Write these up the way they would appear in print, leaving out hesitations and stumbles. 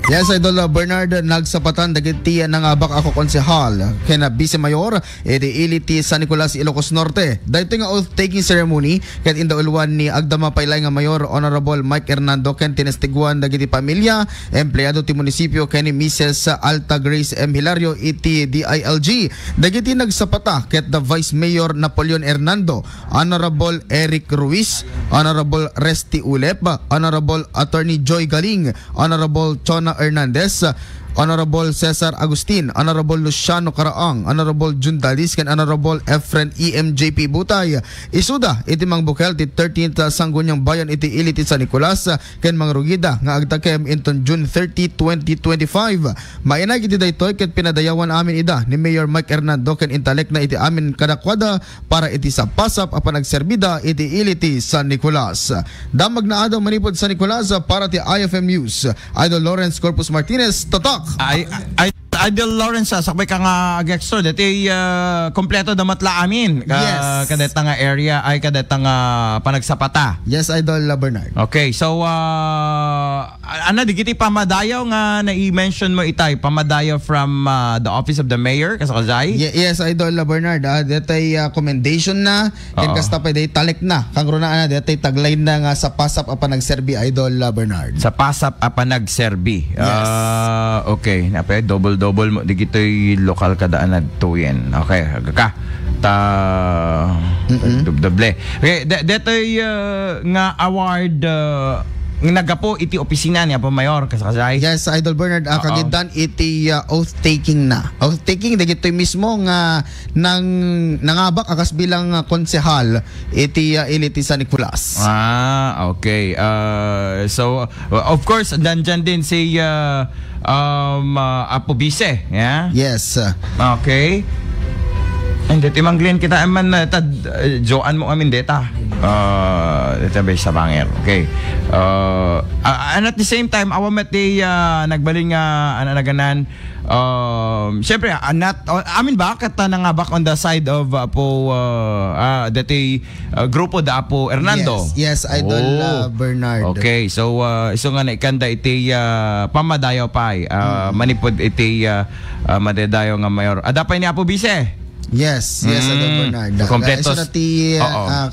Yes, Idol Bernard, nagsapatan dagiti ng abak ako konsehal kena Vice Mayor iliti San Nicolas, Ilocos Norte. Dahito nga oath-taking ceremony ket indaulwan ni Agdama Pailay nga Mayor Honorable Mike Hernando ken tinestiguan dagiti pamilya, empleyado ti munisipyo ken ni Mrs. Alta Grace M. Hilario iti DILG. Dagiti nagsapata ket the Vice Mayor Napoleon Hernando, Honorable Eric Ruiz, Honorable Resty Ulep, Honorable Attorney Joy Galing, Honorable Chona Hernandez, Honorable Cesar Agustin, Honorable Luciano Caraang, Honorable Jun Dalis, ken Honorable Efren EMJP Butay. Isuda iti mang bukel ti 13th Sangguniang Bayan iti iliti San Nicolas ken mang rugida nga agtakem inton June 30, 2025. Mainag iti daytoy ket pinadayawan amin ida ni Mayor Mike Hernando ken intalek na iti amin kadakwada para iti sa pasap apan nagserbida iti iliti San Nicolas. Damag na adaw manipod San Nicolas para ti IFM News. Idol Lawrence Corpus Martinez, tatak. Idol Lawrence, sakbay ka nga agextro dati kompleto damatla amin. Yes. Kadeta nga area ay kadeta nga panagsapata. Yes, Idol Bernard. Okay, so ano digiti pamadayaw nga na-i-mention mo itay pamadayaw from the office of the mayor kasakazay? Yes, Idol Bernard. Datay commendation na ken kasta pa day talek na kang runaan na datay tagline na nga sa pasap apan nagserbi, Idol Bernard. Sa pasap apan nagserbi. Yes. Okay, napay double mo digitoy lokal kadaan nagtuyen. Okay, ka doble. Okay, detoy nga award nagapo iti opisina niya po Mayor kasakasay. Yes, Idol Bernard, kagidan iti oath-taking na. Oath-taking dagitoy mismo nga nangabak akas bilang konsehal iti iliti San Nicolas. Okay. So of course nandyan din si Apo Vice, yeah? Yes. Okay. Hindi timangglin kita man tad Joan mo amin deta. Deta ba sa banger. Okay. And at the same time awamet di nagbaling anaganan syempre amin ba kata nga back on the side of Apo dati grupo da Apo Hernando. Yes, Idol Bernard. Okay, so iso nga naikanda iti pamadayaw pay manipod iti madadayaw nga Mayor. Adapay ni Apo Vice. Yes, Idol Bernard. Kompletos. So nati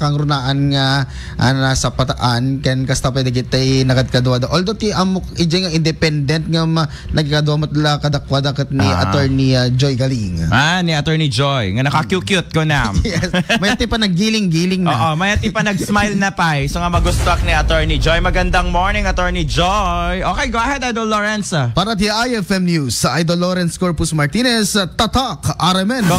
kang runaan nga nasa pataan ken kasta pwede kitay nakadkadwa. Although ti amok ije nga independent nga nagkadwa matla kadakwada ket ni Attorney Joy Galing. Ni Attorney Joy nga naka-cute ko na. Yes. Mayati pa naggiling-giling na. Mayati pa nag-smile na pa. So nga magustuak ni Attorney Joy. Magandang morning, Attorney Joy. Okay, go ahead, Idol Lawrence. Para ti IFM News, Idol Lawrence Corpus Martinez, tatak, Aremen.